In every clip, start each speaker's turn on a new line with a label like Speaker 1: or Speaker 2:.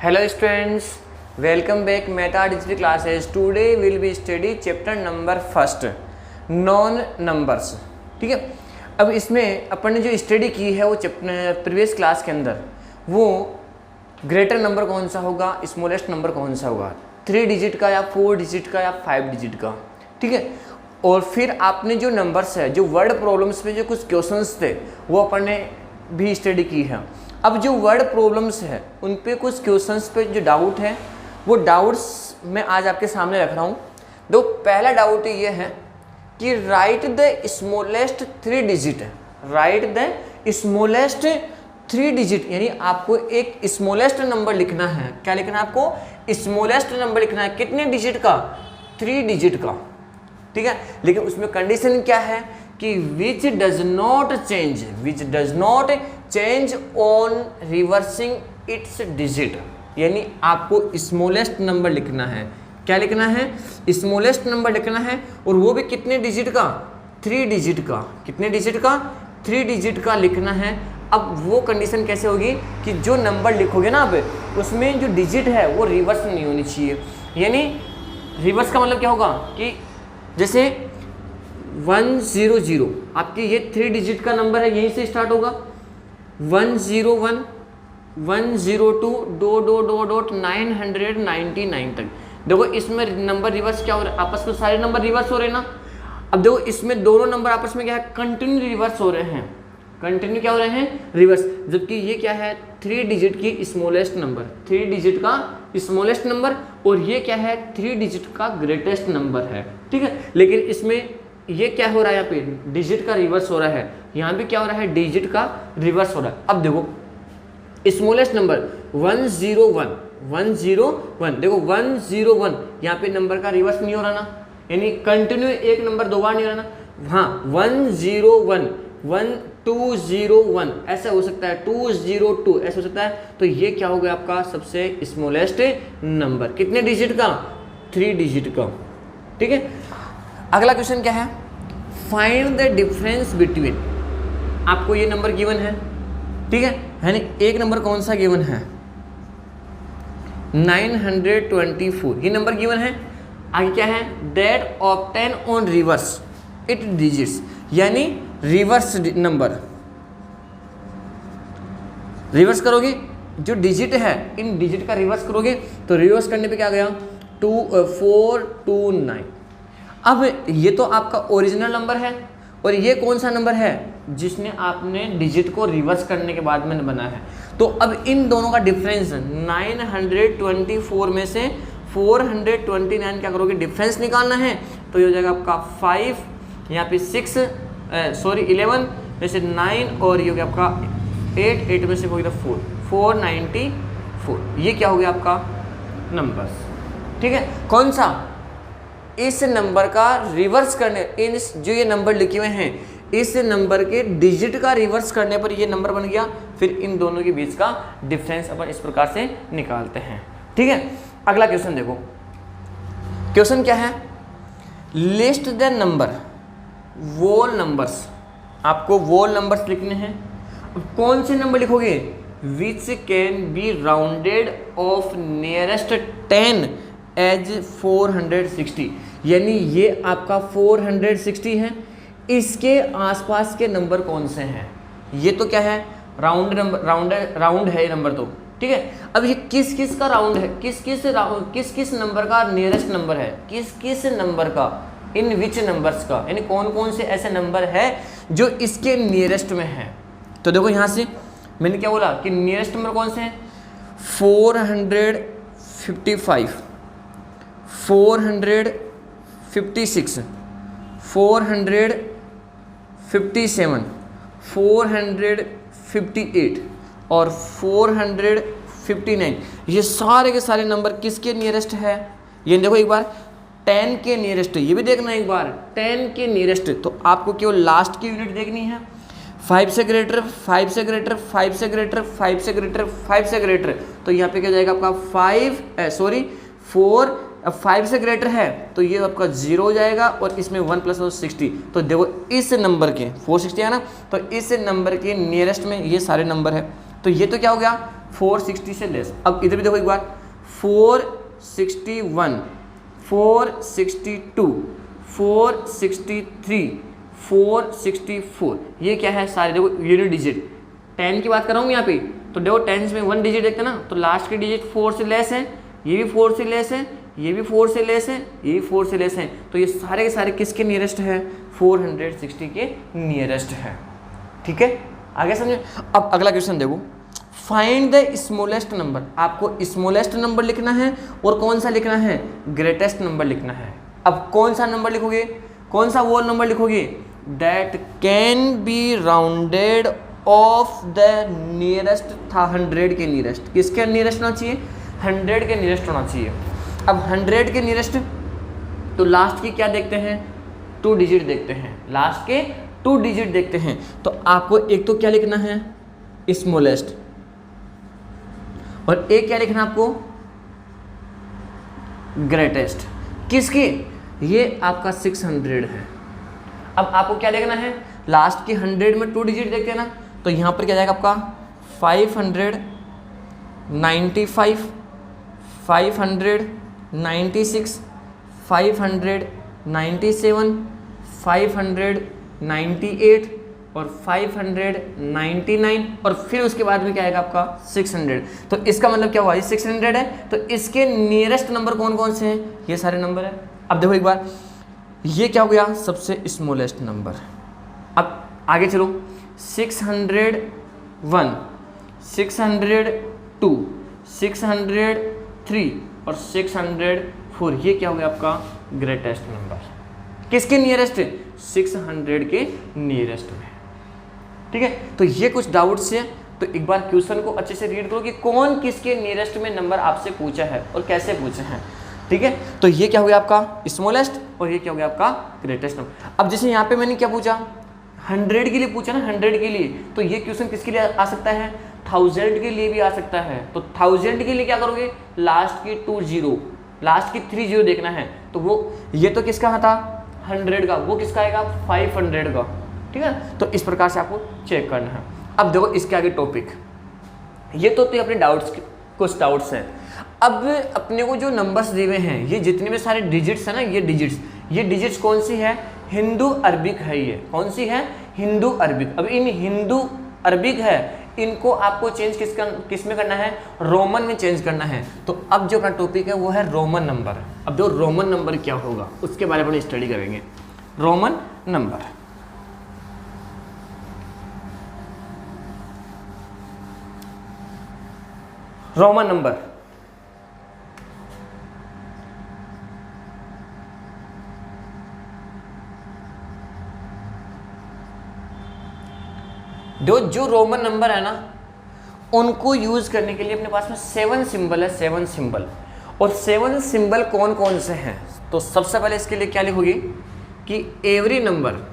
Speaker 1: Hello students, welcome back Meta Digital classes. Today we will be study chapter number first, non numbers. ठीक है, अब इसमें अपन ने जो स्टडी की है वो प्रीवियस क्लास के अंदर वो ग्रेटर नंबर कौन सा होगा, स्मॉलेस्ट नंबर कौन सा होगा, 3 डिजिट का या 4 डिजिट का या 5 डिजिट का. ठीक है, और फिर आपने जो नंबर्स है, जो वर्ड प्रॉब्लम्स में जो कुछ क्वेश्चंस थे वो अपन ने भी स्टडी की है. अब जो वर्ड प्रॉब्लम्स है उन पे कुछ क्वेश्चंस पे जो डाउट है वो डाउट्स मैं आज आपके सामने रख रहा हूँ. तो पहला डाउट ये है कि right the smallest 3 digit. Right the smallest 3 digit यानी आपको एक स्मॉलेस्ट नंबर लिखना है. क्या लिखना है आपको? स्मॉलेस्ट नंबर लिखना है. कितने डिजिट का? 3 डिजिट का. ठीक है, लेकिन उसमें कंडीशन क्या है कि which does not change on reversing it's digit. यानी आपको स्मॉलेस्ट नंबर लिखना है. क्या लिखना है? स्मॉलेस्ट नंबर लिखना है, और वो भी कितने डिजिट का? 3 डिजिट का. कितने डिजिट का? 3 डिजिट का लिखना है. अब वो कंडीशन कैसे होगी कि जो नंबर लिखोगे ना आप उसमें जो डिजिट है वो रिवर्स नहीं होनी चाहिए. यानी रिवर्स का मतलब क्या होगा कि जैसे 100 आपकी ये 3 डिजिट का नंबर है, यहीं से स्टार्ट होगा. 101 102 999 तक. देखो इसमें नंबर रिवर्स क्या हो रहा है, आपस में सारे नंबर रिवर्स हो रहे हैं ना. अब देखो इसमें दोनों नंबर आपस में क्या है, कंटिन्यू रिवर्स हो रहे हैं. कंटिन्यू क्या हो रहे हैं? रिवर्स. जबकि ये क्या है, 3 डिजिट की स्मॉलेस्ट नंबर, 3 डिजिट का स्मॉलेस्ट नंबर, और ये क्या है, 3 डिजिट का ग्रेटेस्ट नंबर है. ठीक है, लेकिन इसमें ये क्या हो रहा है, यहाँ पे डिजिट का रिवर्स हो रहा है, यहाँ पे क्या हो रहा है, डिजिट का रिवर्स हो रहा है. अब देखो स्मॉलेस्ट नंबर 101 देखो 101 यहाँ पे नंबर का रिवर्स नहीं हो रहा ना, यानी कंटिन्यू एक नंबर दो बार नहीं हो रहा ना. हाँ 101 1201 ऐसा हो सकता है, 202 ऐसा हो सकता है. तो ये क्या हो गया आपका सबसे स्मॉलेस्ट नंबर. कितने डिजिट का? 3 डिजिट का. ठीक है, अगला क्वेश्चन क्या है, फाइंड द डिफरेंस बिटवीन. आपको ये नंबर गिवन है, ठीक है ना. एक नंबर कौन सा गिवन है? 924 ये नंबर गिवन है. आगे क्या है, that obtain on reverse it digits. यानी रिवर्स नंबर रिवर्स करोगे, जो डिजिट है इन डिजिट का रिवर्स करोगे तो रिवर्स करने पे क्या गया, 429. अब ये तो आपका ओरिजिनल नंबर है, और ये कौन सा नंबर है जिसने आपने डिजिट को रिवर्स करने के बाद में बना है. तो अब इन दोनों का डिफरेंस 924 में से 429 क्या करोगे, डिफरेंस निकालना है. तो ये हो जाएगा आपका 5, यहाँ पे 11 में से 9, और ये हो गया आपका 8 में से हो गया 494. ये क्या हो गया आपका नंबर्स. ठीक है, कौन सा? इस नंबर का रिवर्स करने, इन जो ये नंबर लिखे हुए हैं इस नंबर के डिजिट का रिवर्स करने पर ये नंबर बन गया. फिर इन दोनों के बीच का डिफरेंस अपन इस प्रकार से निकालते हैं. ठीक है, अगला क्वेश्चन देखो. क्वेश्चन क्या है, list the number whole numbers. आपको वोल नंबर्स लिखने हैं. कौन से नंबर लिखोगे? Which can be rounded off nearest 10 as 460. यानी ये आपका 460 है, इसके आसपास के नंबर कौन से हैं? ये तो क्या है, राउंड नंबर, राउंड है ये नंबर तो. ठीक है, अब ये किस किस का राउंड है, किस किस नंबर का नियरेस्ट नंबर है, किस किस नंबर का, इन विच नंबर्स का, यानी कौन कौन से ऐसे नंबर है जो इसके नियरेस्ट में है. तो देखो यहाँ से मैंने क्या बोला कि नियरेस्ट नंबर कौन से हैं, 455 456 457 458 और 459. ये सारे के सारे नंबर किसके नियरेस्ट है? ये देखो एक बार 10 के नियरेस्ट, ये भी देखना एक बार 10 के नियरेस्ट. तो आपको केवल लास्ट की यूनिट देखनी है. 5 से ग्रेटर 5 से ग्रेटर 5 से ग्रेटर 5 से ग्रेटर 5 से ग्रेटर. तो यहाँ पे क्या जाएगा आपका 4. अब 5 से ग्रेटर है तो ये आपका 0 हो जाएगा, और इसमें 1 + 60. तो देखो इस नंबर के 460 है ना, तो इस नंबर के नियरेस्ट में ये सारे नंबर है. तो ये तो क्या हो गया 460 से लेस। अब इधर भी देखो एक बार, 461, 462, 463, 464, ये क्या है सारे देखो यूनिट डिजिट। 10 की बात कर रहा हूँ यहाँ पे, तो देखो 10 में 1 डिजिट देखते ना, तो लास्ट के डिजिट 4 से लेस है, ये भी 4 से लेस है, ये भी 4 से लेस है, ये भी 4 से लेस है, तो ये सारे के सारे किसके नियरेस्ट है? 460 के नियरेस्ट है। ठीक है, आगे समझे। अब अगला क्वेश्चन देखो, फाइंड द स्मॉलेस्ट नंबर। आपको स्मॉलेस्ट नंबर लिखना है और कौन सा लिखना है? ग्रेटेस्ट नंबर लिखना है। अब कौन सा नंबर लिखोगे? कौन सा वो नंबर लिखोगे? That can be rounded of the nearest था 100 के नियरेस्ट। किसके नियरेस्ट होना चाहिए? 100 के नियरेस्ट होना चाहिए। अब 100 के नियरेस्ट तो लास्ट की क्या देखते हैं? 2 डिजिट देखते हैं, लास्ट के 2 डिजिट देखते हैं। तो आपको एक तो क्या लिखना है? स्मॉलेस्ट, और एक क्या लिखना आपको? ग्रेटेस्ट। किसकी? ये आपका 600 है। अब आपको क्या देखना है? लास्ट के 100 में 2 डिजिट देखते हैं ना, तो यहाँ पर क्या जाएगा आपका 595, 596, 597, 598 और 599, और फिर उसके बाद में क्या आएगा आपका 600। तो इसका मतलब क्या हुआ? ये 600 है, तो इसके नियरेस्ट नंबर कौन कौन से हैं? ये सारे नंबर है। अब देखो एक बार, ये क्या हो गया? सबसे स्मॉलेस्ट नंबर। अब आगे चलो, 601, 602, 603 और 604, ये क्या हो गया आपका? Greatest number. किसके नियरेस्ट? 600 के नियरेस्ट में। ठीक है, तो ये कुछ डाउट्स है, तो एक बार क्वेश्चन को अच्छे से रीड करो कि कौन किसके नियरेस्ट में नंबर आपसे पूछा है और कैसे पूछे हैं। ठीक है, तो ये क्या हो गया आपका? स्मॉलेस्ट, और ये क्या हो गया आपका? Greatest number. अब जैसे यहाँ पे मैंने क्या पूछा? 100 के लिए पूछा ना, 100 के लिए, तो ये क्वेश्चन किसके लिए आ सकता है? 1000 के लिए भी आ सकता है। तो 1000 के लिए क्या करोगे? लास्ट की 2 जीरो, लास्ट की 3 जीरो देखना है, तो वो ये तो किसका था? 100 का, वो किसका आएगा? 500 का। ठीक है, तो इस प्रकार से आपको चेक करना है। अब देखो इसके आगे टॉपिक, ये तो अपने डाउट्स, कुछ डाउट्स हैं। अब अपने को जो नंबर्स दिए हुए हैं, ये जितने में सारे डिजिट्स है ना, ये डिजिट्स कौन सी है? हिंदू अरबिक है। ये कौन सी है? Hindu Arabic. अब इन हिंदू अरबिक है, इनको आपको चेंज किस में करना है? रोमन में चेंज करना है। तो अब जो अपना टॉपिक है वो है रोमन नंबर। अब जो रोमन नंबर क्या होगा उसके बारे में स्टडी करेंगे। रोमन नंबर, रोमन नंबर जो रोमन नंबर है ना, उनको यूज करने के लिए अपने पास में 7 सिंबल है, 7 सिंबल। और 7 सिंबल कौन कौन से हैं? तो सबसे पहले इसके लिए क्या लिखोगी कि every number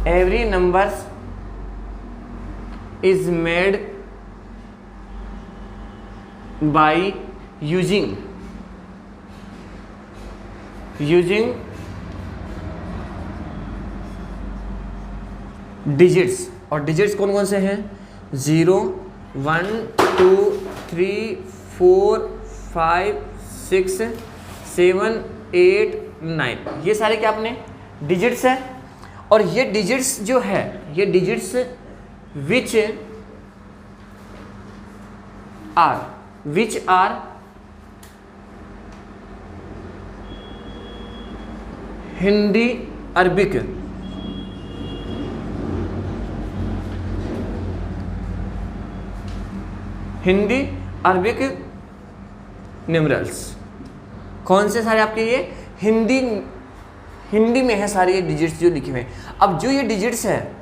Speaker 1: every numbers is made by using digits. और डिजिट्स कौन कौन से हैं? 0, 1, 2, 3, 4, 5, 6, 7, 8, 9, ये सारे क्या अपने डिजिट्स है। और ये डिजिट्स जो है, ये digits which are Hindi Arabic, Hindi Arabic numerals. कौन से सारे आपके? ये हिंदी में है सारे ये डिजिट्स जो लिखे हुए हैं। अब जो ये डिजिट्स है,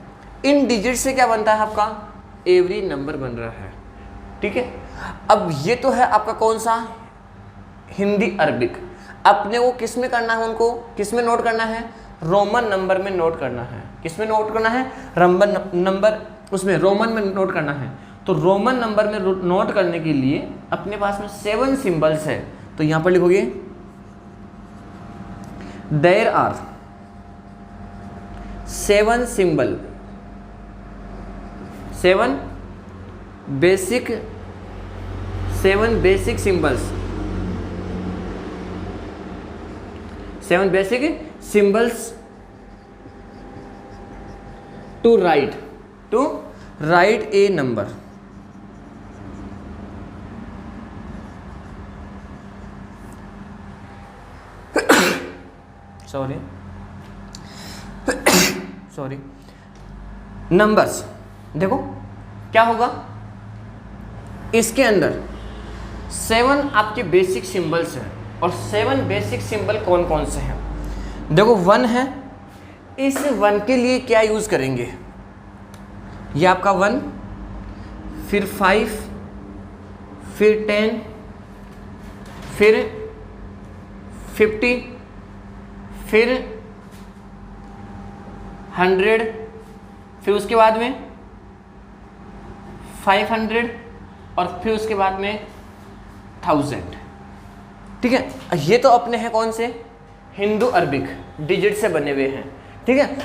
Speaker 1: इन डिजिट से क्या बनता है आपका? एवरी नंबर बन रहा है। ठीक है, अब ये तो है आपका कौन सा? हिंदी अरबिक। अपने को किस में करना है? उनको किस में नोट करना है? रोमन नंबर में नोट करना है। किस में नोट करना है? रोमन नंबर, उसमें रोमन में नोट करना है। तो रोमन नंबर में नोट करने के लिए अपने पास में 7 सिंबल्स है, तो यहां पर लिखोगे there are 7 symbol, 7 basic symbols, 7 basic symbols to write a number. Sorry numbers. देखो क्या होगा, इसके अंदर 7 आपके बेसिक सिंबल्स हैं, और 7 बेसिक सिंबल कौन कौन से हैं? देखो 1 है, इस 1 के लिए क्या यूज करेंगे? ये आपका 1, फिर 5, फिर 10, फिर 50, फिर 100, फिर उसके बाद में 500, और फिर उसके बाद में 1000। ठीक है, ये तो अपने हैं कौन से? हिंदू अरबिक डिजिट से बने हुए हैं। ठीक है,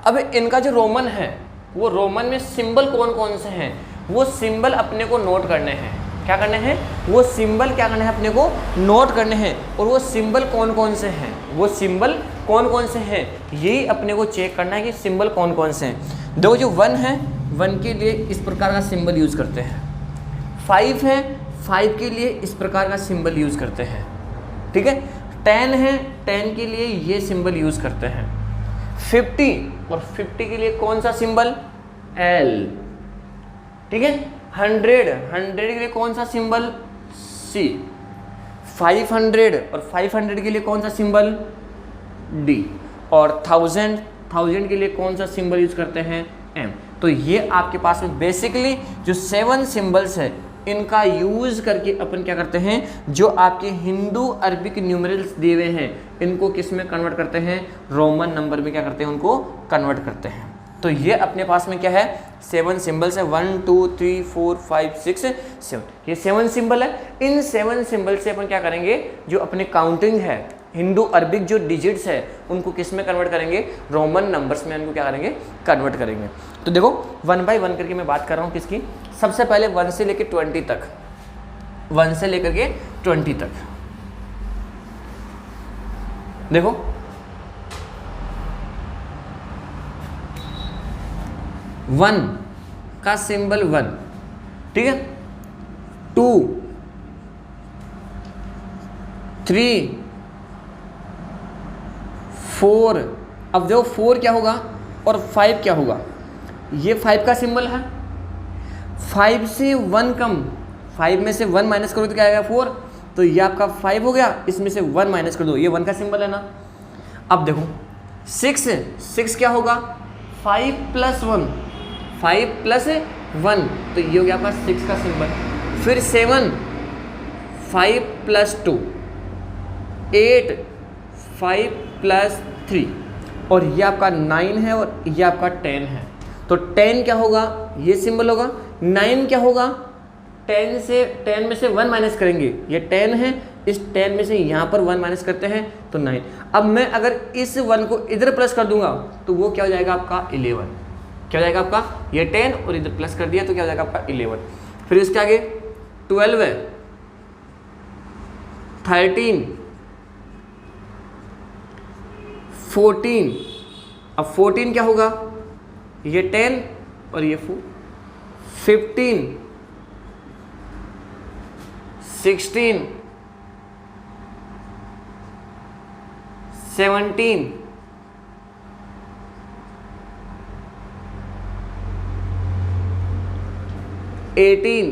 Speaker 1: अब इनका जो रोमन है, वो रोमन में सिंबल कौन कौन से हैं, वो सिंबल अपने को नोट करने हैं। क्या करने हैं? वो सिंबल क्या करने हैं? अपने को नोट करने हैं। और वो सिंबल कौन कौन से हैं, वो सिंबल कौन कौन से हैं, यही अपने को चेक करना है कि सिंबल कौन कौन से हैं। देखो जो 1 है, 1 के लिए इस प्रकार का सिंबल यूज़ करते हैं। 5 है, 5 के लिए इस प्रकार का सिंबल यूज़ करते हैं। ठीक है, 10 है, 10 के लिए ये सिंबल यूज़ करते हैं। 50 और 50 के लिए कौन सा सिंबल? L। ठीक है, 100 के लिए कौन सा सिंबल? C। 500 और 500 के लिए कौन सा सिंबल? D। और 1000 के लिए कौन सा सिंबल यूज करते हैं? M। तो ये आपके पास में बेसिकली जो 7 सिंबल्स है, इनका यूज करके अपन क्या करते हैं, जो आपके हिंदू अरबिक न्यूमरल्स दिए हुए हैं, इनको किस में कन्वर्ट करते हैं? रोमन नंबर में क्या करते हैं? उनको कन्वर्ट करते हैं। तो ये अपने पास में क्या है? 7 सिंबल्स है। 1 2 3 4 5 6 7, ये 7 सिंबल है। इन 7 सिंबल से अपन क्या करेंगे, जो अपने काउंटिंग है, हिंदू अरबिक जो डिजिट्स है, उनको किस में कन्वर्ट करेंगे? रोमन नंबर्स में उनको क्या करेंगे? कन्वर्ट करेंगे। तो देखो 1 बाय 1 करके मैं बात कर रहा हूँ किसकी? सबसे पहले 1 से लेकर 20 तक, 1 से लेकर के 20 तक। देखो 1 का सिंबल 1, ठीक है, 2 3 4। अब जो 4 क्या होगा और 5 क्या होगा? ये 5 का सिंबल है। 5 से 1 कम, 5 में से 1 माइनस करो तो क्या आएगा? 4। तो ये आपका 5 हो गया, इसमें से 1 माइनस कर दो, ये 1 का सिंबल है ना। अब देखो 6 क्या होगा? 5 + 1, 5 + 1, तो ये हो गया आपका 6 का सिंबल। फिर 7, 5 + 2, 8, 5 + 3, और ये आपका 9 है, और ये आपका 10 है। तो 10 क्या होगा? ये सिंबल होगा। 9 क्या होगा? 10 में से 1 माइनस करेंगे, ये 10 है, इस 10 में से यहाँ पर 1 माइनस करते हैं तो 9। अब मैं अगर इस 1 को इधर प्लस कर दूंगा तो वो क्या हो जाएगा आपका? 11। क्या हो जाएगा आपका? ये 10 और इधर प्लस कर दिया तो क्या हो जाएगा आपका? 11। फिर इसके आगे 12 है, 13, 14। अब 14 क्या होगा? ये 10 और ये 4। 15, 16, 17, 18,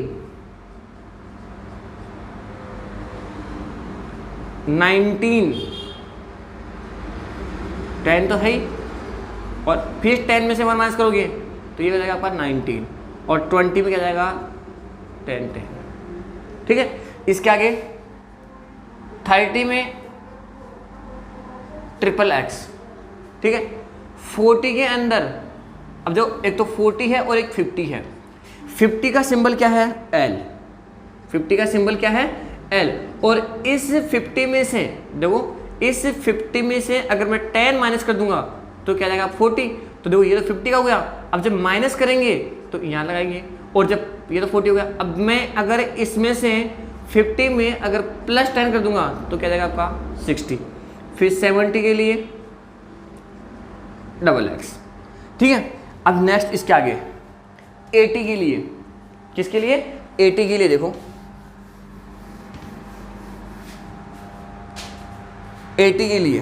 Speaker 1: 19, 10 तो है ही, और फिर 10 में से 1 माइनस करोगे तो ये हो जाएगा आपका 19, और 20 में क्या जाएगा? 10। ठीक है, इसके आगे 30 में XXX, ठीक है। 40 के अंदर, अब जो एक तो 40 है और एक 50 है। 50 का सिंबल क्या है? L। 50 का सिंबल क्या है? L। और इस 50 में से देखो, इस 50 में से अगर मैं 10 माइनस कर दूंगा तो क्या जाएगा? 40। तो देखो ये तो 50 का हो गया। अब जब माइनस करेंगे तो यहाँ लगाएंगे, और जब ये तो 40 हो गया, अब मैं अगर इसमें से 50 में अगर प्लस 10 कर दूंगा तो क्या जाएगा आपका? 60। फिर 70 के लिए डबल एक्स। ठीक है, अब नेक्स्ट इसके आगे 80 के लिए, किसके लिए? 80 के लिए देखो, 80 के लिए,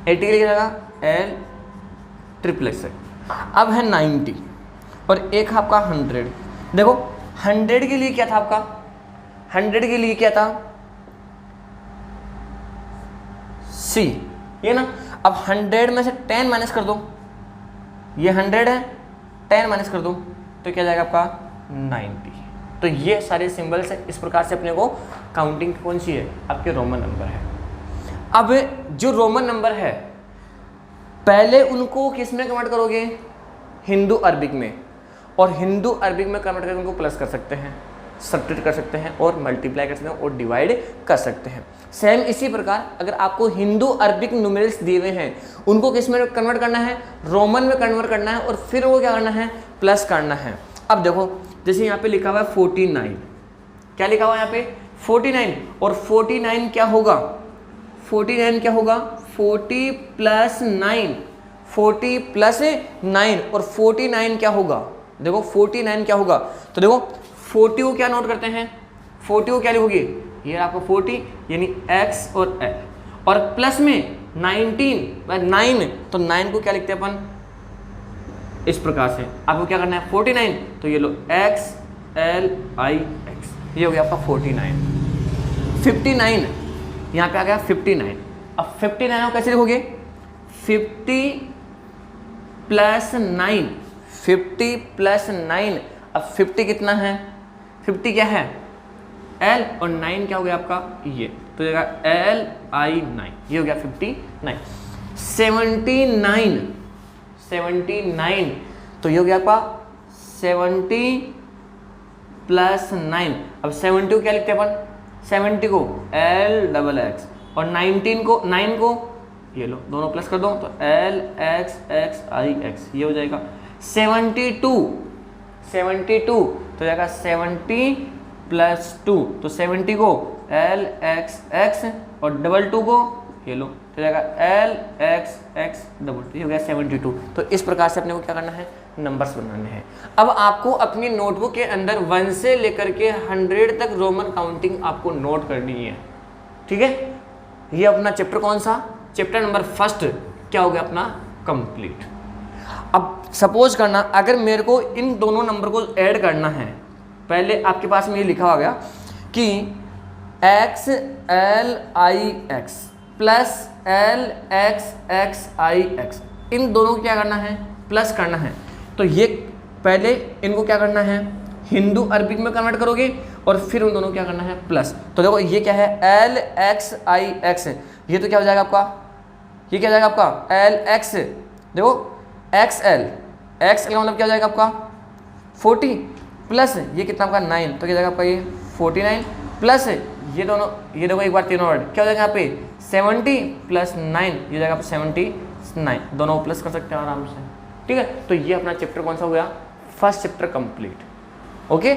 Speaker 1: 80 के लिए क्या जाएगा? L ट्रिपल एक्स है। अब है 90 और एक आपका 100। देखो 100 के लिए क्या था आपका? 100 के लिए क्या था? C, ये ना। अब 100 में से 10 माइनस कर दो, ये 100 है, 10 माइनस कर दो तो क्या जाएगा आपका? 90। तो ये सारे सिंबल्स है। इस प्रकार से अपने को काउंटिंग कौन सी है? आपके रोमन नंबर है। अब जो रोमन नंबर है पहले उनको किस में कन्वर्ट करोगे? हिंदू अरबिक में, और हिंदू अरबिक में कन्वर्ट करके उनको प्लस कर सकते हैं, सब्ट्रैक्ट कर सकते हैं, और मल्टीप्लाई कर सकते हैं, और डिवाइड कर सकते हैं। सेम इसी प्रकार अगर आपको हिंदू अरबिक न्यूमेरल्स दिए हुए हैं उनको किस में कन्वर्ट करना है? रोमन में कन्वर्ट करना है, और फिर वो क्या करना है? प्लस करना है। अब देखो जैसे यहाँ पे लिखा हुआ है 49, क्या लिखा हुआ है यहाँ पे? 49। और 49 क्या होगा? 49 क्या होगा? 40 प्लस 9, 40 प्लस 9, और 49 क्या होगा? देखो 49 क्या होगा? तो देखो 40 को क्या नोट करते हैं? 40 को क्या लिखोगे? ये आपको 40 यानी x और l, और प्लस में 19 9, तो 9 को क्या लिखते हैं अपन? इस प्रकार से। आपको क्या करना है? 49, तो ये लो x l i x, ये हो गया आपका 49। 59 यहाँ पे आ गया 59। अब 59 को कैसे लिखोगे? 50 प्लस 9, 50 प्लस 9। अब 50 कितना है? 50 क्या है? L, और 9 क्या हो गया आपका? ये तो जाएगा L I 9, ये हो गया 59। 79 तो ये हो गया आपका 70 प्लस 9। अब 70 को क्या लिखते हैं अपन? 70 को L डबल एक्स, और 19 को 9 को ये लो दोनों प्लस कर दो तो L x x I x, ये हो जाएगा 72 तो जाएगा 70 प्लस 2, तो 70 को L x x, और डबल 2 को ये लो तो जाएगा L x x डबल 2, ये हो गया 72। तो इस प्रकार से अपने को क्या करना है? नंबर्स बनाने हैं। अब आपको अपनी नोटबुक के अंदर 1 से लेकर के 100 तक रोमन काउंटिंग आपको नोट करनी है। ठीक है, ये अपना चैप्टर कौन सा? चैप्टर नंबर 1 क्या हो गया अपना? कंप्लीट। अब सपोज करना अगर मेरे को इन दोनों नंबर को ऐड करना है, पहले आपके पास में ये लिखा हुआ गया कि x l i x plus l x x i x, इन दोनों को क्या करना है? प्लस करना है। तो ये पहले इनको क्या करना है? हिंदू अरबिक में कन्वर्ट करोगे, और फिर उन दोनों को क्या करना है? प्लस। तो देखो ये क्या है? L x I x, ये तो क्या हो जाएगा आपका? ये क्या हो जाएगा आपका? L x, देखो x l का मतलब क्या हो जाएगा आपका? 40 प्लस ये कितना आपका? 9, तो क्या जाएगा आपका? ये 49 प्लस ये दोनों, ये देखो एक बार तीनों वर्ड क्या हो जाएगा यहाँ पे? 70 प्लस 9, ये जाएगा आपका 79, दोनों प्लस कर सकते हैं आराम से। ठीक है, तो ये अपना चैप्टर कौन सा हो गया? First chapter complete. ओके।